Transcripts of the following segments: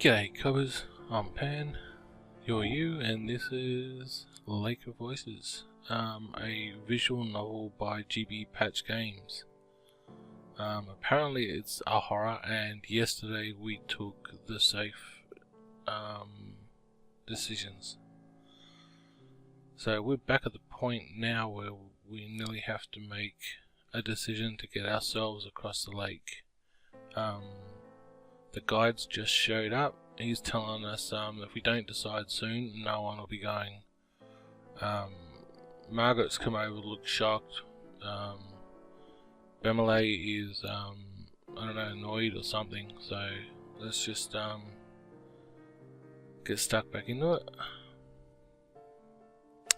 G'day Cobbers, I'm Pan, you're you, and this is Lake of Voices, a visual novel by GB Patch Games. Apparently it's a horror, and yesterday we took the safe decisions. So we're back at the point now where we nearly have to make a decision to get ourselves across the lake. The guide's just showed up. He's telling us if we don't decide soon, no one will be going. Margaret's come over, looked shocked. Bemelle is, I don't know, annoyed or something. So let's just get stuck back into it.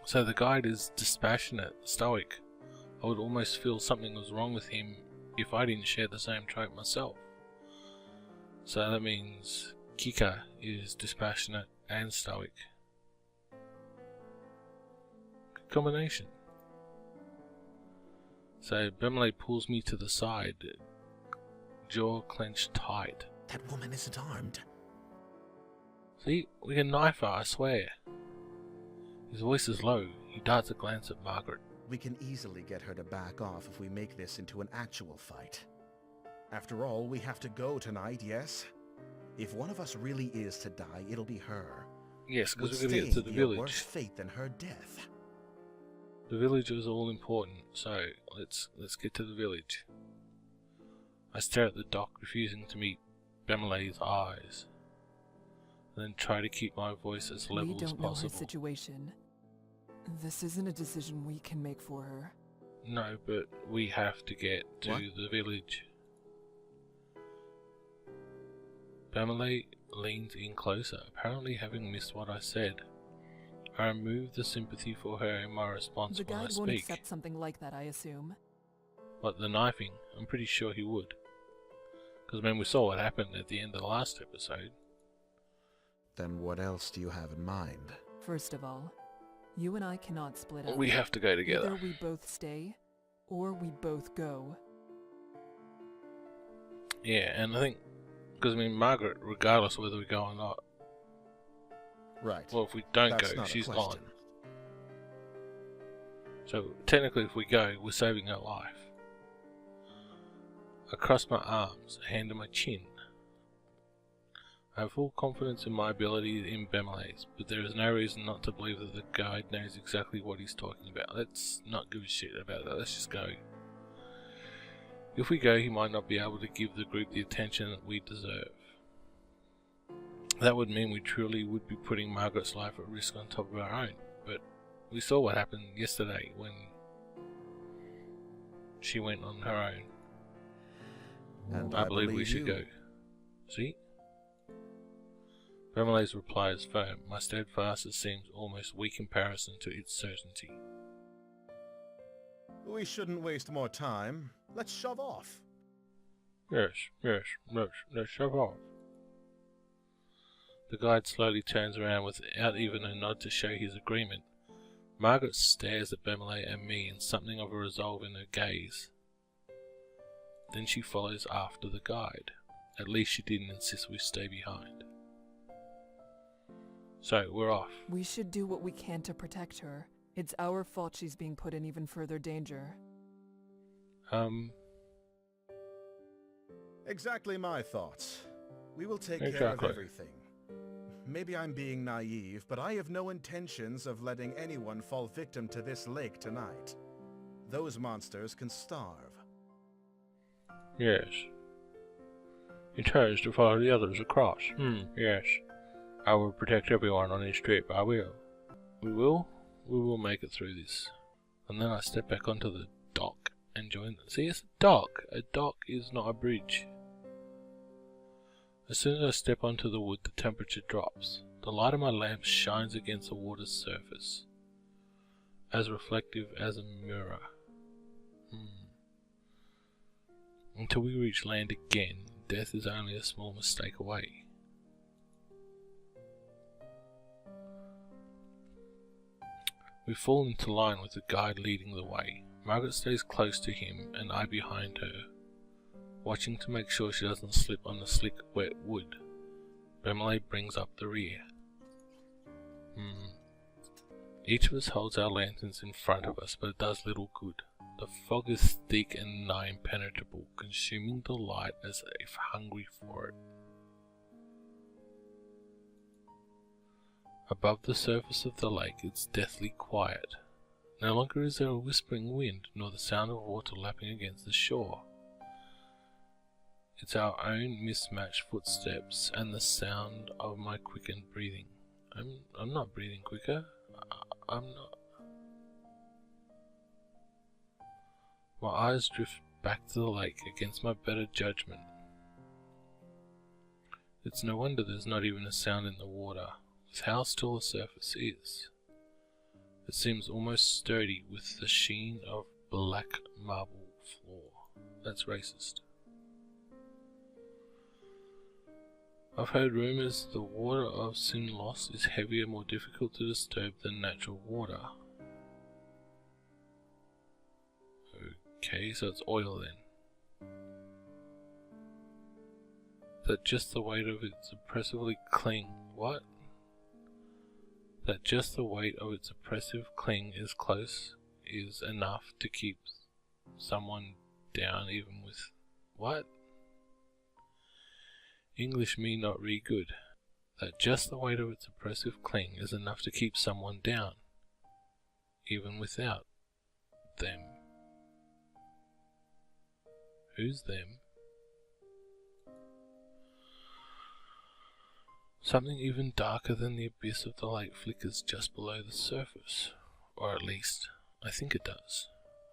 So the guide is dispassionate, stoic. I would almost feel something was wrong with him if I didn't share the same trait myself. So that means Kika is dispassionate and stoic. Good combination. So Bemelle pulls me to the side, jaw clenched tight. That woman isn't armed. See, we can knife her, I swear. His voice is low. He darts a glance at Margaret. We can easily get her to back off if we make this into an actual fight. After all, we have to go tonight, yes? If one of us really is to die, it'll be her. Yes, because we're going to get to the village. Worse fate than her death. The village is all important, so let's get to the village. I stare at the dock, refusing to meet Bemelle's eyes, and then try to keep my voice as level as possible. We don't know her situation. This isn't a decision we can make for her. No, but we have to get to the village. Bemelle leans in closer, apparently having missed what I said. I remove the sympathy for her in my response when I speak. The guide won't accept something like that, I assume. But the knifing, I'm pretty sure he would. Because we saw what happened at the end of the last episode. Then what else do you have in mind? First of all, you and I cannot split up. We have to go together. Either we both stay, or we both go. Yeah, and I think, because Margaret, regardless of whether we go or not. Right. Well, if we don't go, she's gone. So, technically if we go, we're saving her life. I cross my arms, a hand on my chin. I have full confidence in my abilities in Bemelle's, but there is no reason not to believe that the guide knows exactly what he's talking about. Let's not give a shit about that, let's just go. If we go, he might not be able to give the group the attention that we deserve. That would mean we truly would be putting Margaret's life at risk on top of our own, but we saw what happened yesterday when she went on her own. And I believe we should go. See? Bemelle's reply is firm. My steadfastness seems almost weak in comparison to its certainty. We shouldn't waste more time. Let's shove off. Yes, let's shove off. The guide slowly turns around without even a nod to show his agreement. Margaret stares at Bemelle and me in something of a resolve in her gaze. Then she follows after the guide. At least she didn't insist we stay behind. So, we're off. We should do what we can to protect her. It's our fault she's being put in even further danger. Exactly my thoughts. We will take care of everything. Maybe I'm being naive, but I have no intentions of letting anyone fall victim to this lake tonight. Those monsters can starve. Yes. Intends to follow the others across. Yes. I will protect everyone on this trip, I will. We will? We will make it through this. And then I step back onto the dock and join them. See, it's a dock. A dock is not a bridge. As soon as I step onto the wood, the temperature drops. The light of my lamp shines against the water's surface, as reflective as a mirror. Until we reach land again, death is only a small mistake away. We fall into line with the guide leading the way. Margaret stays close to him and I behind her, watching to make sure she doesn't slip on the slick, wet wood. Bemelle brings up the rear. Each of us holds our lanterns in front of us, but it does little good. The fog is thick and nigh impenetrable, consuming the light as if hungry for it. Above the surface of the lake, it's deathly quiet. No longer is there a whispering wind, nor the sound of water lapping against the shore. It's our own mismatched footsteps and the sound of my quickened breathing. I'm not breathing quicker. I'm not. My eyes drift back to the lake against my better judgment. It's no wonder there's not even a sound in the water, with how still the surface is. It seems almost sturdy with the sheen of black marble floor. That's racist. I've heard rumours the water of Sinlos is heavier and more difficult to disturb than natural water. Okay, so it's oil then. That just the weight of its oppressively cling. What? That just the weight of its oppressive cling is close is enough to keep someone down even with. What? English me not re good. That just the weight of its oppressive cling is enough to keep someone down, even without them. Who's them? Something even darker than the abyss of the lake flickers just below the surface, or at least, I think it does.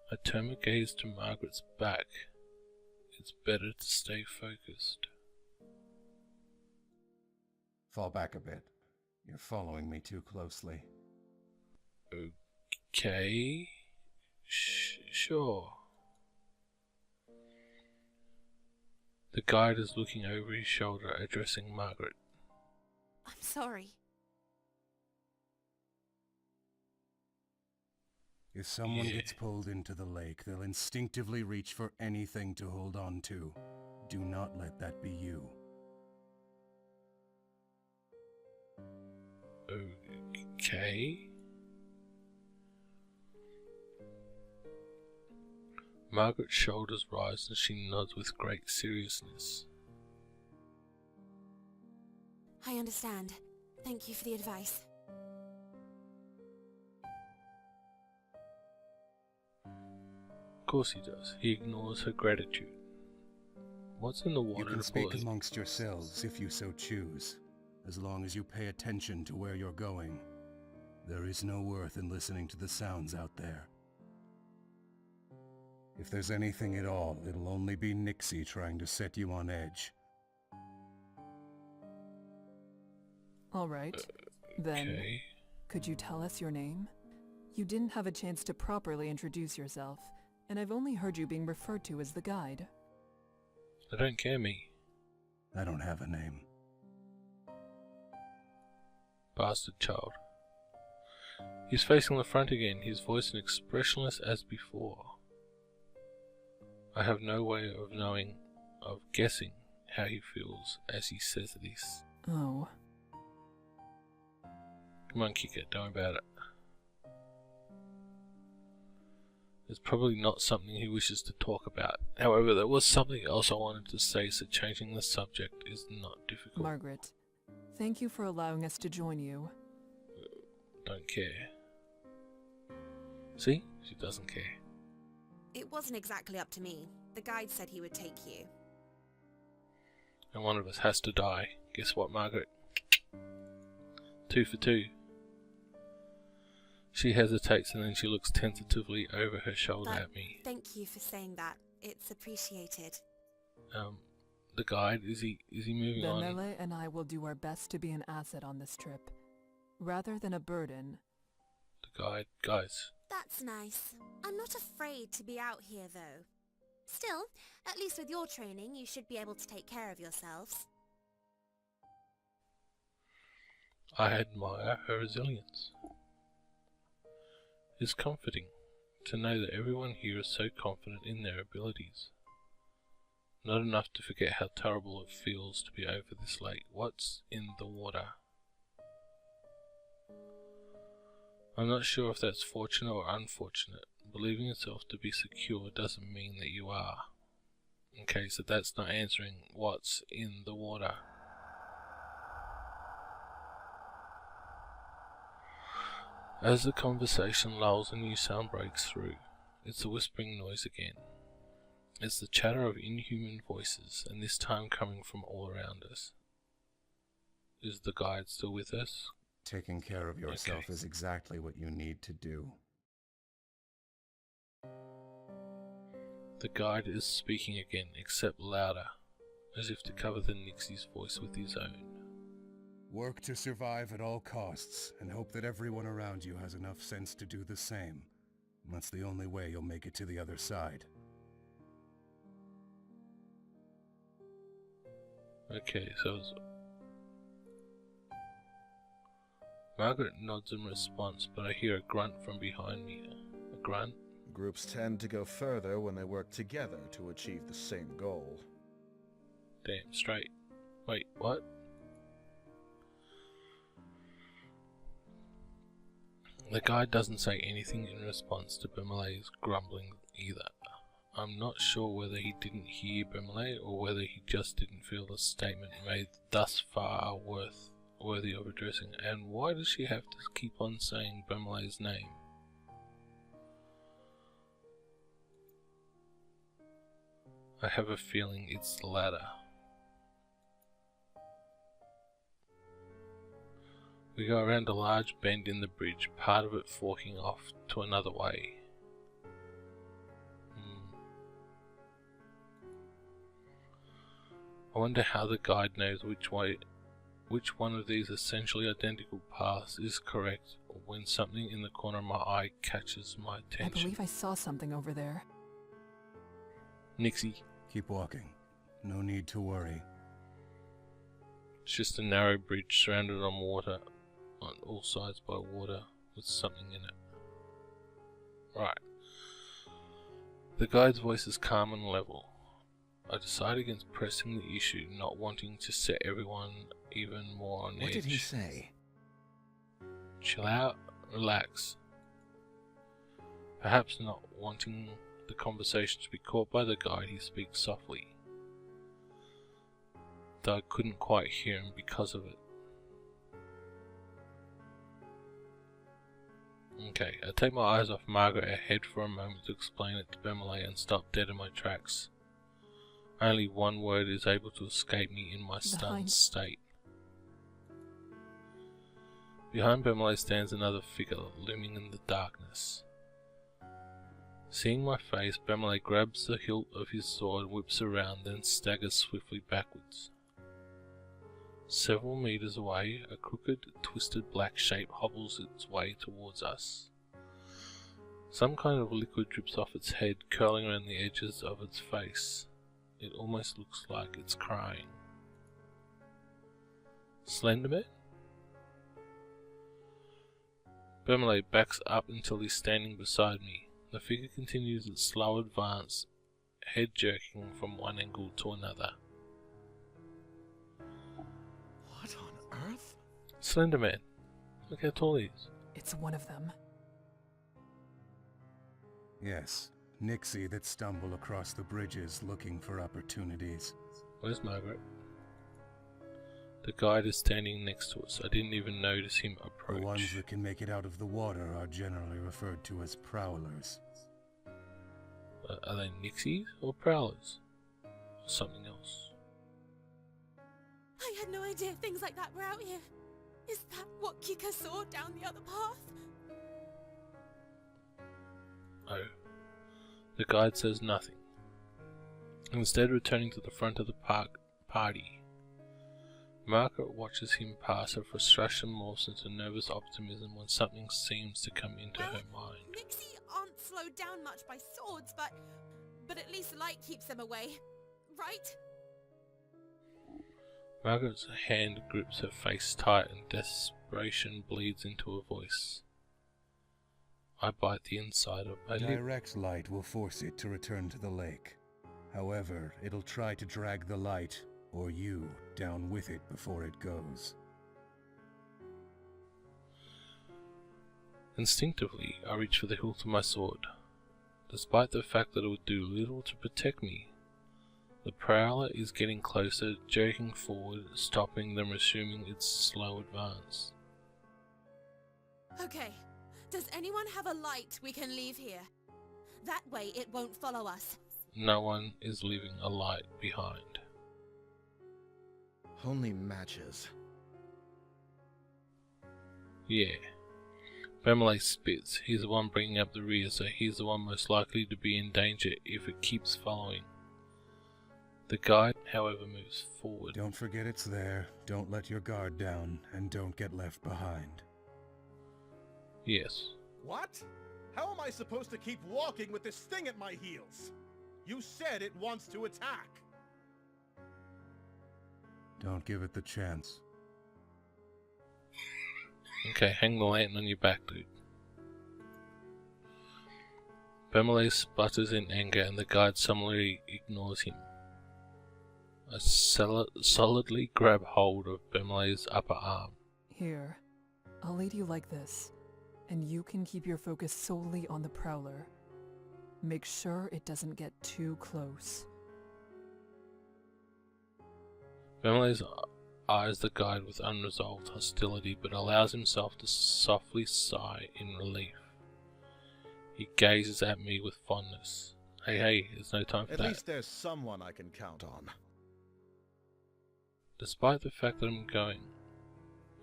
I turn my gaze to Margaret's back. It's better to stay focused. Fall back a bit. You're following me too closely. Okay. Sure. The guide is looking over his shoulder, addressing Margaret. I'm sorry. If someone gets pulled into the lake, they'll instinctively reach for anything to hold on to. Do not let that be you. Okay. Margaret's shoulders rise and she nods with great seriousness. I understand. Thank you for the advice. Of course he does. He ignores her gratitude. What's in the water? You can to speak pull amongst yourselves if you so choose, as long as you pay attention to where you're going. There is no worth in listening to the sounds out there. If there's anything at all, it'll only be Nixie trying to set you on edge. All right. Then, Okay. could you tell us your name? You didn't have a chance to properly introduce yourself, and I've only heard you being referred to as the guide. They don't care me. I don't have a name. Bastard child. He's facing the front again, his voice expressionless as before. I have no way of guessing how he feels as he says this. Oh. Come on, kick it, don't worry about it. It's probably not something he wishes to talk about. However, there was something else I wanted to say, so changing the subject is not difficult. Margaret, thank you for allowing us to join you. Don't care. See? She doesn't care. It wasn't exactly up to me. The guide said he would take you. And one of us has to die. Guess what, Margaret? 2 for 2. She hesitates and then she looks tentatively over her shoulder at me. Thank you for saying that. It's appreciated. The guide, is he moving on? Bemelle and I will do our best to be an asset on this trip, rather than a burden. The guide, guys. That's nice. I'm not afraid to be out here, though. Still, at least with your training, you should be able to take care of yourselves. I admire her resilience. It's comforting to know that everyone here is so confident in their abilities. Not enough to forget how terrible it feels to be over this lake. What's in the water? I'm not sure if that's fortunate or unfortunate. Believing yourself to be secure doesn't mean that you are. Okay, so that's not answering what's in the water. As the conversation lulls, a new sound breaks through. It's the whispering noise again. It's the chatter of inhuman voices, and this time coming from all around us. Is the guide still with us? Taking care of yourself Okay. is exactly what you need to do. The guide is speaking again, except louder, as if to cover the Nixie's voice with his own. Work to survive at all costs, and hope that everyone around you has enough sense to do the same. That's the only way you'll make it to the other side. Okay, so Margaret nods in response, but I hear a grunt from behind me. A grunt? Groups tend to go further when they work together to achieve the same goal. Damn straight. Wait, what? The guide doesn't say anything in response to Bemelle's grumbling either. I'm not sure whether he didn't hear Bemelle or whether he just didn't feel the statement made thus far worthy of addressing. And why does she have to keep on saying Bemelle's name? I have a feeling it's the latter. We go around a large bend in the bridge, part of it forking off to another way. I wonder how the guide knows which one of these essentially identical paths is correct, or when something in the corner of my eye catches my I attention. believe I saw something over there. Nixie. Keep walking. No need to worry. It's just a narrow bridge surrounded on water, on all sides by water, with something in it. Right. The guide's voice is calm and level. I decide against pressing the issue, not wanting to set everyone even more on edge. What did he say? Chill out, relax. Perhaps not wanting the conversation to be caught by the guide, he speaks softly, though I couldn't quite hear him because of it. Okay, I take my eyes off Margaret ahead for a moment to explain it to Bemelle and stop dead in my tracks. Only one word is able to escape me in my stunned state. Behind Bemelle stands another figure, looming in the darkness. Seeing my face, Bemelle grabs the hilt of his sword, whips around, then staggers swiftly backwards. Several meters away, a crooked, twisted black shape hobbles its way towards us. Some kind of liquid drips off its head, curling around the edges of its face. It almost looks like it's crying. Slenderman? Bemelle backs up until he's standing beside me. The figure continues its slow advance, head jerking from one angle to another. What on earth? Slenderman. Look how tall he is. It's one of them. Yes, Nixie that stumble across the bridges looking for opportunities. Where's Margaret? The guide is standing next to us. I didn't even notice him approach. The ones that can make it out of the water are generally referred to as Prowlers. Are they Nixies or Prowlers? Or something else? I had no idea things like that were out here. Is that what Kika saw down the other path? Oh. The guide says nothing, instead returning to the front of the party. Margaret watches him pass. Her frustration morphs into nervous optimism when something seems to come into her mind. Nixie aren't slowed down much by swords, but at least light keeps them away, right? Margaret's hand grips her face tight and desperation bleeds into her voice. I bite the inside of my lip. Direct light will force it to return to the lake. However, it'll try to drag the light, or you, down with it before it goes. Instinctively, I reach for the hilt of my sword. Despite the fact that it would do little to protect me, the Prowler is getting closer, jerking forward, stopping, then resuming its slow advance. Okay, does anyone have a light we can leave here? That way it won't follow us. No one is leaving a light behind. Only matches. Yeah. Bemelle spits. He's the one bringing up the rear, so he's the one most likely to be in danger if it keeps following. The guide, however, moves forward. Don't forget it's there, don't let your guard down, and don't get left behind. Yes. What? How am I supposed to keep walking with this thing at my heels? You said it wants to attack. Don't give it the chance. Okay, hang the lantern on your back, dude. Bemelle sputters in anger and the guide summarily ignores him. I solidly grab hold of Bemelle's upper arm. Here, I'll lead you like this, and you can keep your focus solely on the Prowler. Make sure it doesn't get too close. Bemelle's eyes the guide with unresolved hostility, but allows himself to softly sigh in relief. He gazes at me with fondness. Hey, there's no time for that. At least there's someone I can count on. Despite the fact that I'm going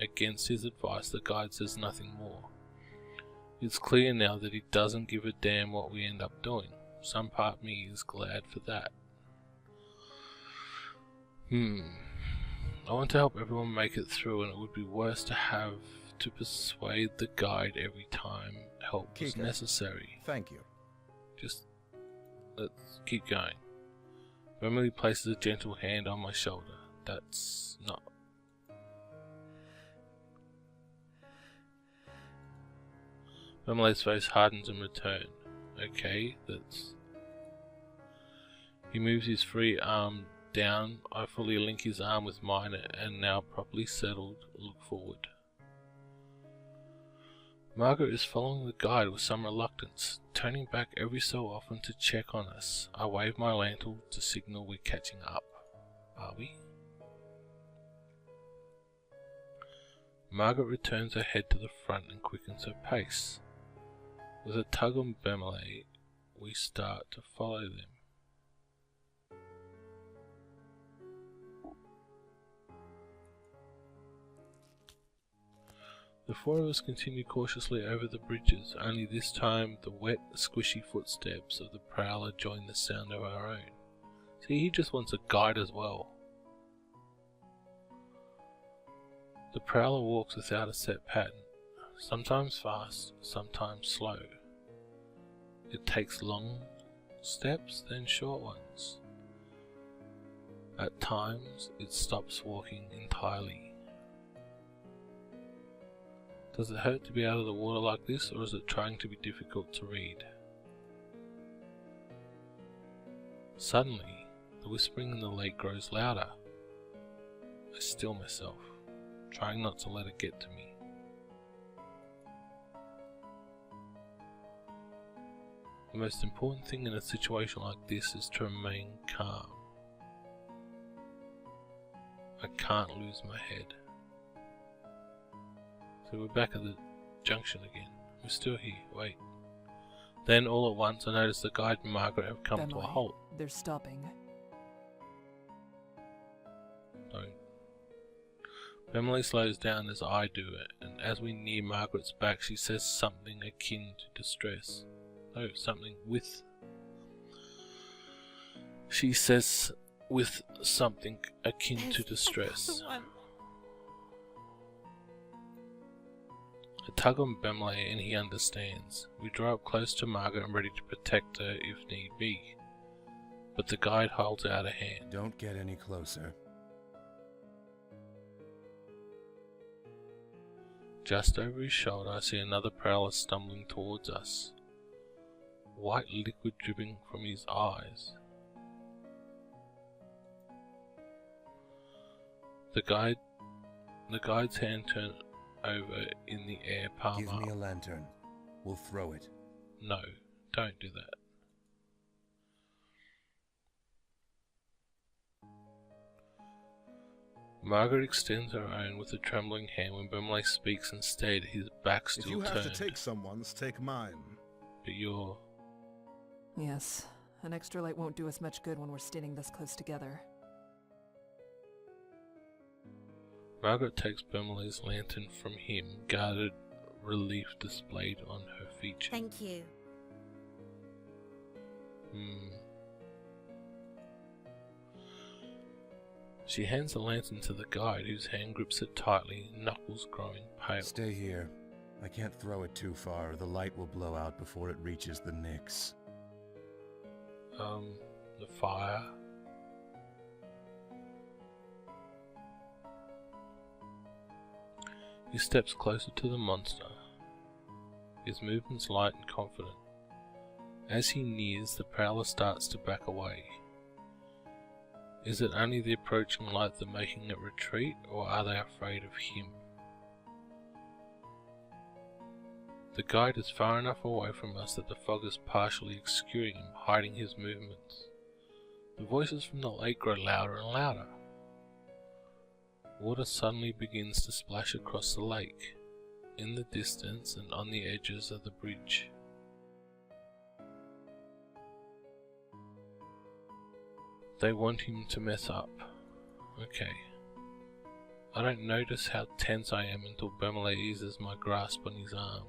against his advice, the guide says nothing more. It's clear now that he doesn't give a damn what we end up doing. Some part of me is glad for that. I want to help everyone make it through, and it would be worse to have to persuade the guide every time help was necessary. Thank you. Just let's keep going. Bemelle places a gentle hand on my shoulder. That's not... Bemelle's face hardens in return. Okay, that's... He moves his free arm down. I fully link his arm with mine and now properly settled, look forward. Margaret is following the guide with some reluctance, turning back every so often to check on us. I wave my lantern to signal we're catching up. Are we? Margaret returns her head to the front and quickens her pace. With a tug on Bemelle, we start to follow them. The four of us continue cautiously over the bridges, only this time the wet, squishy footsteps of the Prowler join the sound of our own. See, he just wants a guide as well. The Prowler walks without a set pattern, sometimes fast, sometimes slow. It takes long steps, then short ones. At times, it stops walking entirely. Does it hurt to be out of the water like this, or is it trying to be difficult to read? Suddenly, the whispering in the lake grows louder. I still myself, trying not to let it get to me. The most important thing in a situation like this is to remain calm. I can't lose my head. So we're back at the junction again. We're still here. Wait. Then all at once I notice the guide and Margaret have come to a halt. They're stopping. Don't. Bemelle slows down as I do it, and as we near Margaret's back she says something akin to distress. No, something with... She says with something akin to distress. I tug on Bemelle and he understands. We draw up close to Margaret and ready to protect her if need be. But the guide holds out a hand. Don't get any closer. Just over his shoulder I see another Prowler stumbling towards us. White liquid dripping from his eyes. The guide's hand turned over in the air, palm Give up. me a lantern. We'll throw it. No, don't do that. Margaret extends her own with a trembling hand when Bemelle speaks instead, his back still If you turned. have to take someone's, take mine. But you're... Yes, an extra light won't do us much good when we're standing this close together. Margaret takes Bemelle's lantern from him, guarded relief displayed on her features. Thank you. She hands the lantern to the guide, whose hand grips it tightly, knuckles growing pale. Stay here. I can't throw it too far, or the light will blow out before it reaches the Nix. The fire. He steps closer to the monster, his movements light and confident. As he nears, the Prowler starts to back away. Is it only the approaching light that making it retreat, or are they afraid of him? The guide is far enough away from us that the fog is partially obscuring him, hiding his movements. The voices from the lake grow louder and louder. Water suddenly begins to splash across the lake, in the distance and on the edges of the bridge. They want him to mess up. Okay. I don't notice how tense I am until Bemelle eases my grasp on his arm.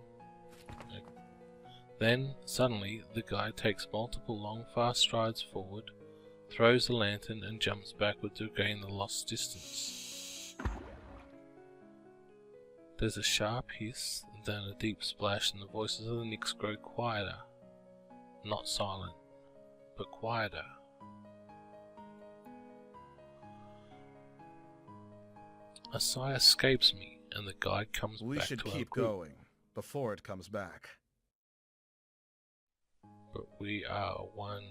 Then, suddenly, the guy takes multiple long, fast strides forward, throws the lantern and jumps backward to gain the lost distance. There's a sharp hiss, then a deep splash, and the voices of the Nix grow quieter. Not silent, but quieter. A sigh escapes me, and the guide comes We back should to keep our group. going before it comes back. But we are one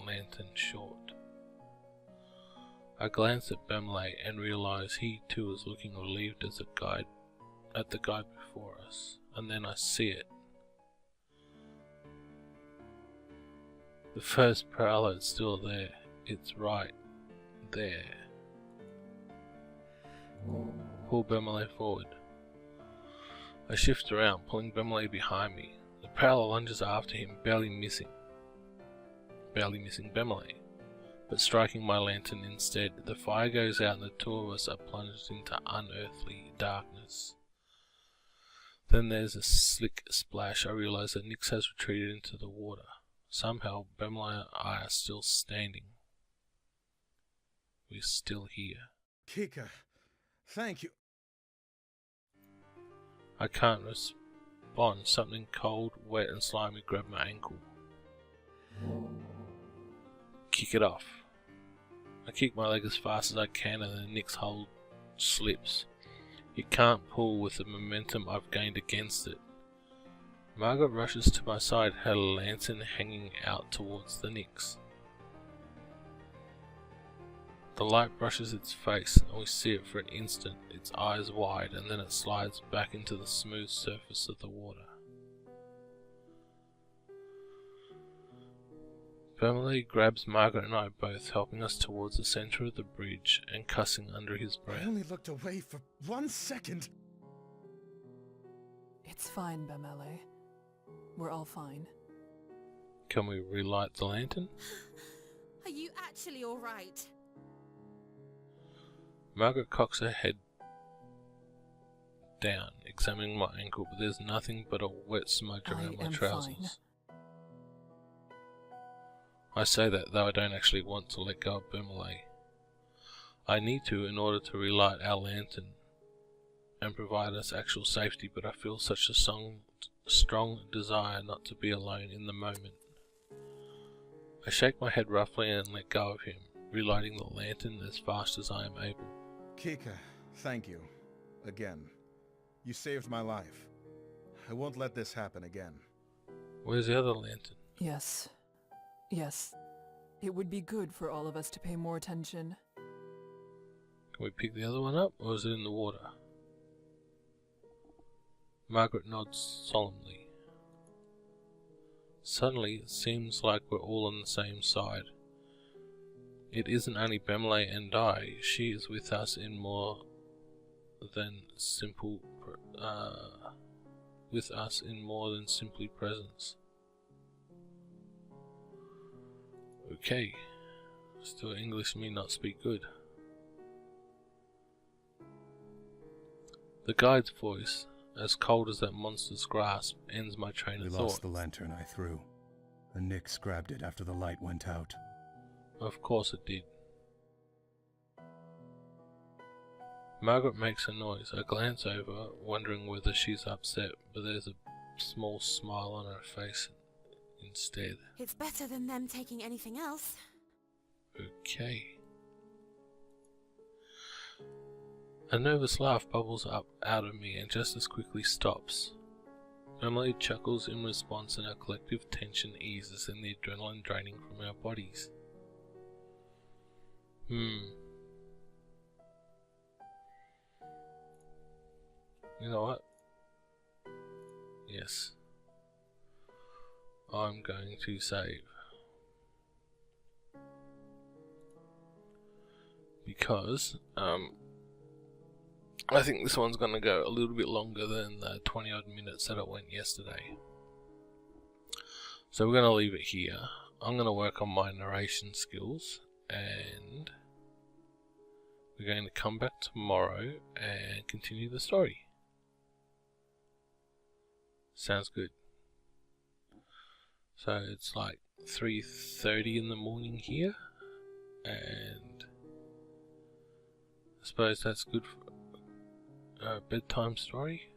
lantern short. I glance at Bemelle and realize he too is looking relieved as at the guide before us, and then I see it. The first Prowler is still there. It's right there. Pull Bemelle forward. I shift around, pulling Bemelle behind me. The Prowler lunges after him, barely missing Bemelle, but striking my lantern instead. The fire goes out and the two of us are plunged into unearthly darkness. Then there's a slick splash. I realize that Nix has retreated into the water. Somehow, Bemelle and I are still standing. We're still here. Kika, thank you. I can't respond. Something cold, wet and slimy grabbed my ankle. Kick it off. I kick my leg as fast as I can and the Nix hold slips. It can't pull with the momentum I've gained against it. Margaret rushes to my side, her lantern hanging out towards the Nix. The light brushes its face and we see it for an instant, its eyes wide, and then it slides back into the smooth surface of the water. Bemelle grabs Margaret and I both, helping us towards the center of the bridge and cussing under his breath. I only looked away for 1 second. It's fine, Bemelle. We're all fine. Can we relight the lantern? Are you actually alright? Margaret cocks her head down, examining my ankle, but there's nothing but a wet smudge around my trousers. Fine. I say that, though I don't actually want to let go of Bemelle. I need to in order to relight our lantern and provide us actual safety, but I feel such a strong desire not to be alone in the moment. I shake my head roughly and let go of him, relighting the lantern as fast as I am able. Kika, thank you. Again. You saved my life. I won't let this happen again. Where's the other lantern? Yes. Yes. It would be good for all of us to pay more attention. Can we pick the other one up, or is it in the water? Margaret nods solemnly. Suddenly, it seems like we're all on the same side. It isn't only Bemelle and I. She is with us in more than simply presence. Okay. Still, English may not speak good. The guide's voice, as cold as that monster's grasp, ends my train of thought. We lost the lantern I threw, and Nix grabbed it after the light went out. Of course it did. Margaret makes a noise. I glance over, wondering whether she's upset, but there's a small smile on her face instead. It's better than them taking anything else. Okay. A nervous laugh bubbles up out of me and just as quickly stops. Emily chuckles in response and our collective tension eases and the adrenaline draining from our bodies. You know what? Yes. I'm going to save. Because, I think this one's going to go a little bit longer than the 20 odd minutes that it went yesterday. So we're going to leave it here. I'm going to work on my narration skills and we're going to come back tomorrow and continue the story. Sounds good. So it's like 3:30 in the morning here, and I suppose that's good for a bedtime story.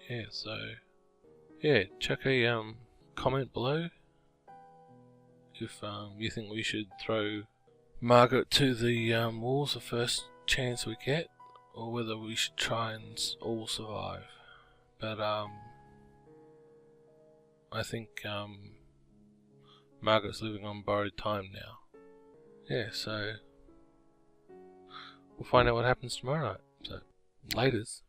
Yeah, so yeah, check a comment below if you think we should throw Margaret to the wolves the first chance we get, or whether we should try and all survive. But I think Margaret's living on borrowed time now. Yeah, so we'll find out what happens tomorrow night. So, laters.